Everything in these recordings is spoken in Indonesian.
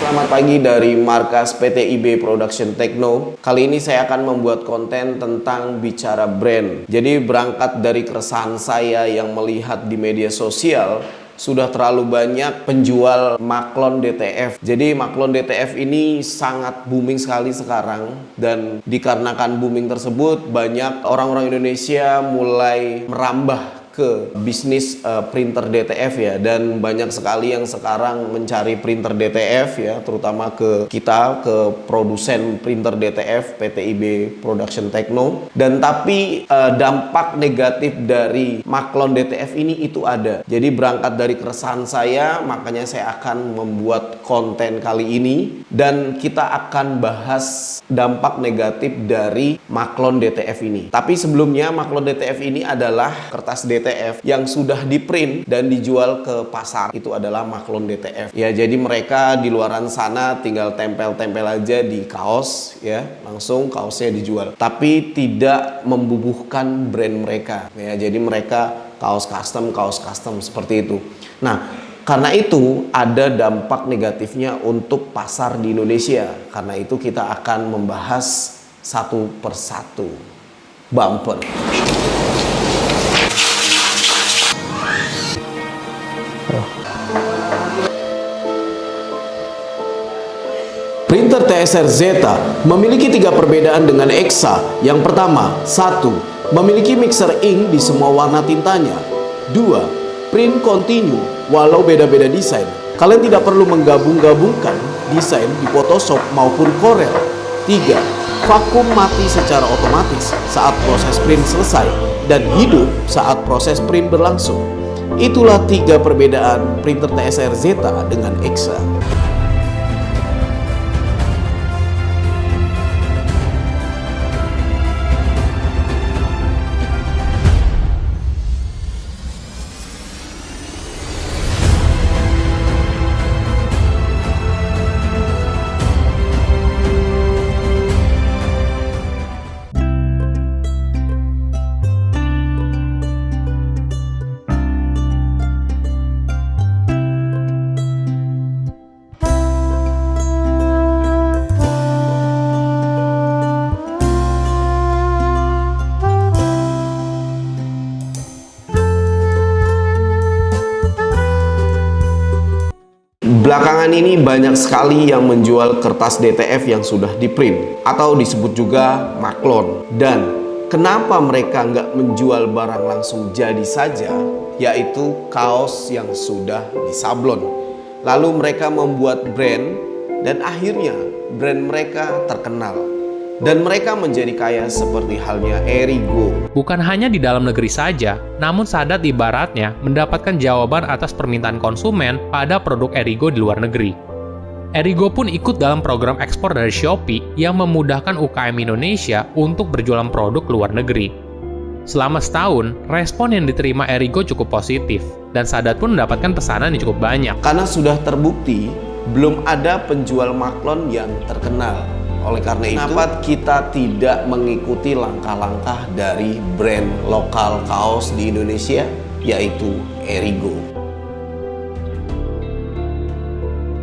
Selamat pagi dari markas PT IB Production Techno. Kali ini saya akan membuat konten tentang bicara brand. Jadi berangkat dari keresahan saya yang melihat di media sosial, sudah terlalu banyak penjual maklon DTF. Jadi maklon DTF ini sangat booming sekali sekarang, dan dikarenakan booming tersebut banyak orang-orang Indonesia mulai merambah ke bisnis printer DTF ya, dan banyak sekali yang sekarang mencari printer DTF ya, terutama ke kita, ke produsen printer DTF PT IB Production Techno. Dan tapi dampak negatif dari maklon DTF ini itu ada. Jadi berangkat dari keresahan saya, makanya saya akan membuat konten kali ini, dan kita akan bahas dampak negatif dari maklon DTF ini. Tapi sebelumnya, maklon DTF ini adalah kertas DTF yang sudah di print dan dijual ke pasar. Itu adalah maklon DTF ya. Jadi mereka di luaran sana tinggal tempel-tempel aja di kaos ya, langsung kaosnya dijual, tapi tidak membubuhkan brand mereka ya. Jadi mereka kaos custom seperti itu. Nah, karena itu ada dampak negatifnya untuk pasar di Indonesia. Karena itu kita akan membahas satu persatu. Bumper. Printer TSR Zeta memiliki 3 perbedaan dengan Exa. Yang pertama, 1. Memiliki mixer ink di semua warna tintanya. 2. Print continue walau beda-beda desain. Kalian tidak perlu menggabung-gabungkan desain di Photoshop maupun Corel. 3. Vakum mati secara otomatis saat proses print selesai dan hidup saat proses print berlangsung. Itulah 3 perbedaan printer TSR Zeta dengan Exa. Belakangan ini banyak sekali yang menjual kertas DTF yang sudah di print atau disebut juga maklon. Dan kenapa mereka nggak menjual barang langsung jadi saja, yaitu kaos yang sudah disablon. Lalu mereka membuat brand, dan akhirnya brand mereka terkenal. Dan mereka menjadi kaya seperti halnya Erigo. Bukan hanya di dalam negeri saja, namun Sadat ibaratnya mendapatkan jawaban atas permintaan konsumen pada produk Erigo di luar negeri. Erigo pun ikut dalam program ekspor dari Shopee yang memudahkan UKM Indonesia untuk berjualan produk luar negeri. Selama setahun, respon yang diterima Erigo cukup positif, dan Sadat pun mendapatkan pesanan yang cukup banyak. Karena sudah terbukti, belum ada penjual maklon yang terkenal. Oleh karena itu, kenapa kita tidak mengikuti langkah-langkah dari brand lokal kaos di Indonesia, yaitu Erigo.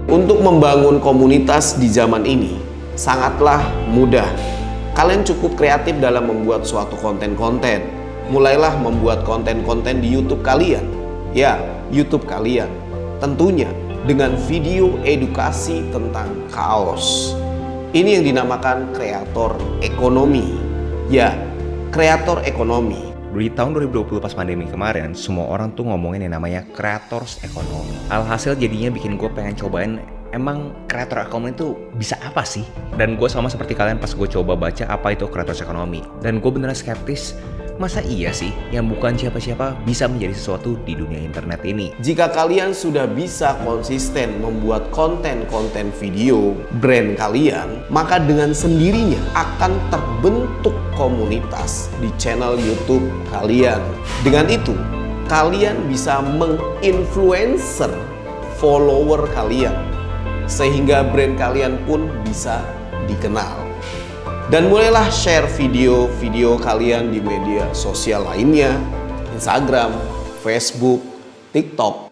Untuk membangun komunitas di zaman ini sangatlah mudah. Kalian cukup kreatif dalam membuat suatu konten-konten. Mulailah membuat konten-konten di YouTube kalian. Ya, YouTube kalian. Tentunya dengan video edukasi tentang kaos. Ini yang dinamakan kreator ekonomi. Ya, kreator ekonomi. Di tahun 2020 pas pandemi kemarin, semua orang tuh ngomongin yang namanya creators ekonomi. Alhasil jadinya bikin gue pengen cobain, emang kreator ekonomi itu bisa apa sih? Dan gue sama seperti kalian pas gue coba baca apa itu creators ekonomi. Dan gue beneran skeptis, masa iya sih yang bukan siapa-siapa bisa menjadi sesuatu di dunia internet ini? Jika kalian sudah bisa konsisten membuat konten-konten video brand kalian, maka dengan sendirinya akan terbentuk komunitas di channel YouTube kalian. Dengan itu, kalian bisa menginfluencer follower kalian, sehingga brand kalian pun bisa dikenal. Dan mulailah share video-video kalian di media sosial lainnya, Instagram, Facebook, TikTok.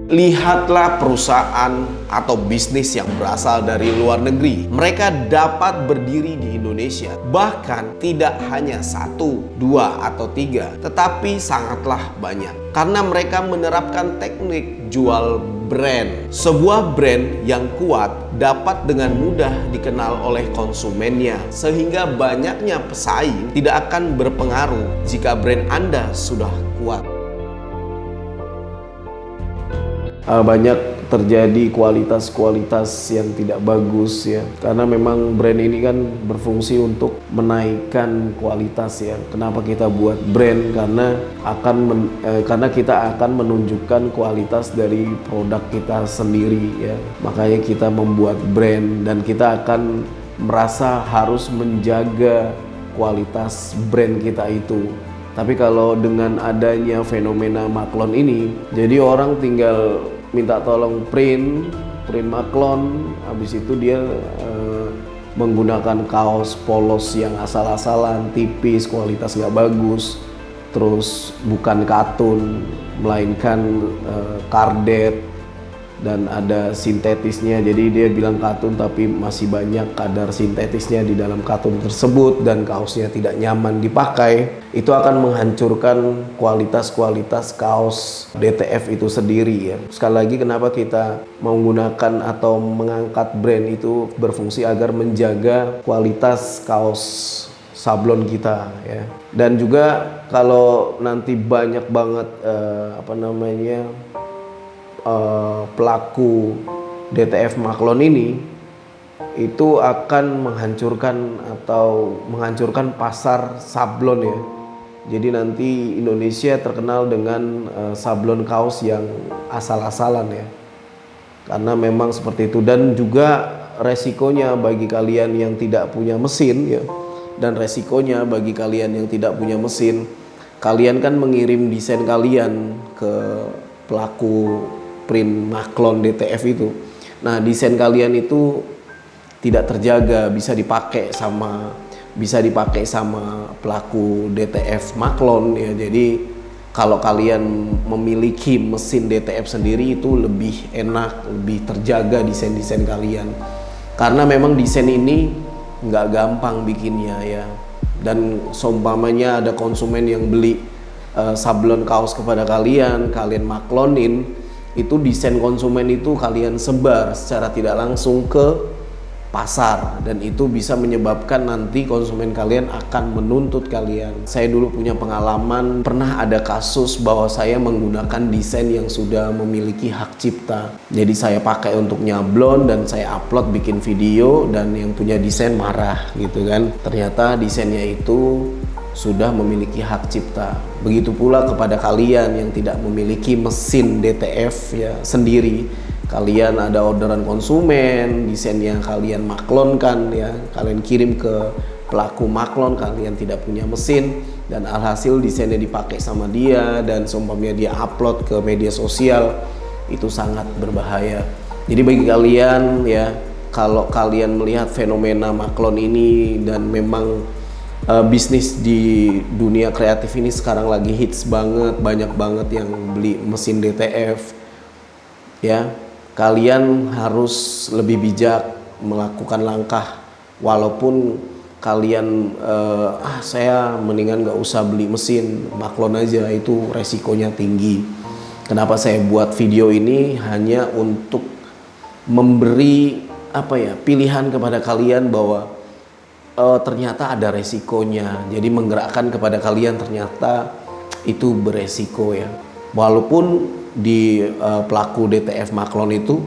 Lihatlah perusahaan atau bisnis yang berasal dari luar negeri. Mereka dapat berdiri di Indonesia. Bahkan tidak hanya 1, 2, atau 3, tetapi sangatlah banyak. Karena mereka menerapkan teknik jual brand. Sebuah brand yang kuat dapat dengan mudah dikenal oleh konsumennya. Sehingga banyaknya pesaing tidak akan berpengaruh jika brand Anda sudah kuat. Banyak terjadi kualitas-kualitas yang tidak bagus ya, karena memang brand ini kan berfungsi untuk menaikkan kualitas ya. Kenapa kita buat brand? Karena kita akan menunjukkan kualitas dari produk kita sendiri ya. Makanya kita membuat brand dan kita akan merasa harus menjaga kualitas brand kita itu. Tapi kalau dengan adanya fenomena maklon ini, jadi orang tinggal minta tolong print maklon, habis itu dia menggunakan kaos polos yang asal-asalan, tipis, kualitas nggak bagus, terus bukan katun, melainkan kardet, dan ada sintetisnya. Jadi dia bilang katun tapi masih banyak kadar sintetisnya di dalam katun tersebut dan kaosnya tidak nyaman dipakai. Itu akan menghancurkan kualitas kaos DTF itu sendiri ya. Sekali lagi, kenapa kita menggunakan atau mengangkat brand itu berfungsi agar menjaga kualitas kaos sablon kita ya. Dan juga kalau nanti banyak banget pelaku DTF maklon ini, itu akan menghancurkan pasar sablon ya. Jadi nanti Indonesia terkenal dengan sablon kaos yang asal-asalan ya. Karena memang seperti itu, dan juga resikonya bagi kalian yang tidak punya mesin ya. Dan resikonya bagi kalian yang tidak punya mesin, kalian kan mengirim desain kalian ke pelaku print maklon DTF itu. Nah, desain kalian itu tidak terjaga, bisa dipakai sama pelaku DTF maklon ya. Jadi kalau kalian memiliki mesin DTF sendiri itu lebih enak, lebih terjaga desain-desain kalian. Karena memang desain ini nggak gampang bikinnya ya. Dan seumpamanya ada konsumen yang beli sablon kaos kepada kalian maklonin, itu desain konsumen itu kalian sebar secara tidak langsung ke pasar, dan itu bisa menyebabkan nanti konsumen kalian akan menuntut kalian. Saya dulu punya pengalaman, pernah ada kasus bahwa saya menggunakan desain yang sudah memiliki hak cipta. Jadi saya pakai untuk nyablon dan saya upload bikin video, dan yang punya desain marah gitu kan. Ternyata desainnya itu sudah memiliki hak cipta. Begitu pula kepada kalian yang tidak memiliki mesin DTF ya sendiri. Kalian ada orderan konsumen, desainnya kalian maklonkan ya, kalian kirim ke pelaku maklon, kalian tidak punya mesin, dan alhasil desainnya dipakai sama dia, dan seumpamanya dia upload ke media sosial, itu sangat berbahaya. Jadi bagi kalian ya, kalau kalian melihat fenomena maklon ini, dan memang bisnis di dunia kreatif ini sekarang lagi hits banget, banyak banget yang beli mesin DTF ya, kalian harus lebih bijak melakukan langkah. Walaupun kalian saya mendingan gak usah beli mesin, maklon aja, itu resikonya tinggi. Kenapa saya buat video ini? Hanya untuk memberi pilihan kepada kalian bahwa ternyata ada resikonya. Jadi menggerakkan kepada kalian ternyata itu beresiko ya. Walaupun di pelaku DTF maklon itu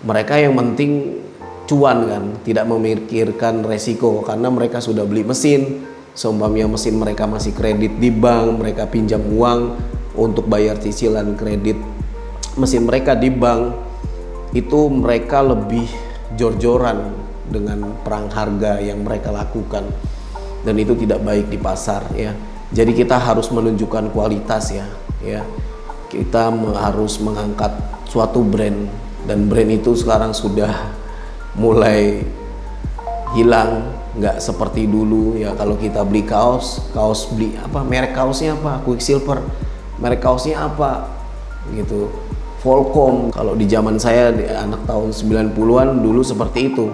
mereka yang penting cuan kan, tidak memikirkan resiko, karena mereka sudah beli mesin. Seumpamanya mesin mereka masih kredit di bank, mereka pinjam uang untuk bayar cicilan kredit mesin mereka di bank, itu mereka lebih jor-joran dengan perang harga yang mereka lakukan, dan itu tidak baik di pasar ya. Jadi kita harus menunjukkan kualitas ya. Kita harus mengangkat suatu brand, dan brand itu sekarang sudah mulai hilang, nggak seperti dulu ya. Kalau kita beli kaos beli merek kaosnya apa, Quicksilver, merek kaosnya apa gitu, Volcom. Kalau di zaman saya, anak tahun 90-an dulu seperti itu.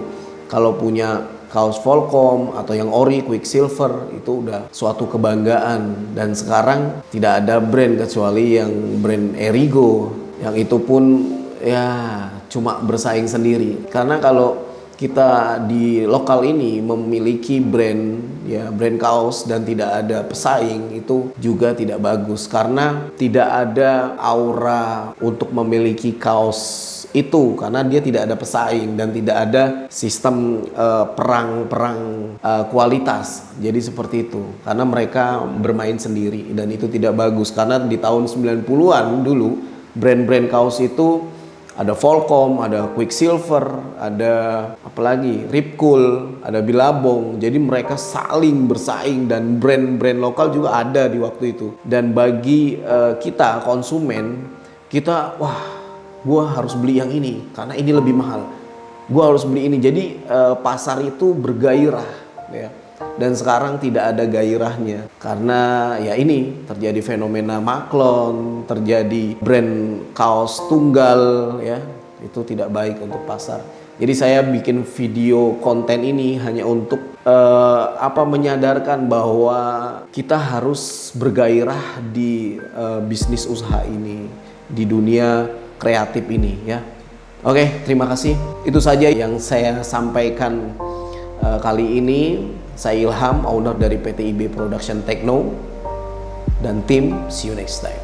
Kalau punya kaos Volcom atau yang ori, Quicksilver, itu udah suatu kebanggaan. Dan sekarang tidak ada brand kecuali yang brand Erigo, yang itu pun ya cuma bersaing sendiri. Karena kalau kita di lokal ini memiliki brand kaos dan tidak ada pesaing, itu juga tidak bagus, karena tidak ada aura untuk memiliki kaos itu, karena dia tidak ada pesaing dan tidak ada sistem perang kualitas. Jadi seperti itu, karena mereka bermain sendiri dan itu tidak bagus. Karena di tahun 90-an dulu brand-brand kaos itu ada Volcom, ada Quicksilver, ada apalagi Ripcool, ada Billabong. Jadi mereka saling bersaing dan brand-brand lokal juga ada di waktu itu. Dan bagi kita konsumen, kita gua harus beli yang ini karena ini lebih mahal. Gua harus beli ini. Jadi pasar itu bergairah, ya. Dan sekarang tidak ada gairahnya karena ya ini terjadi fenomena maklon, terjadi brand kaos tunggal, ya. Itu tidak baik untuk pasar. Jadi saya bikin video konten ini hanya untuk menyadarkan bahwa kita harus bergairah di bisnis usaha ini, di dunia kreatif ini, ya. Oke, terima kasih. Itu saja yang saya sampaikan kali ini. Saya Ilham, owner dari PT IB Production Techno dan tim. See you next time.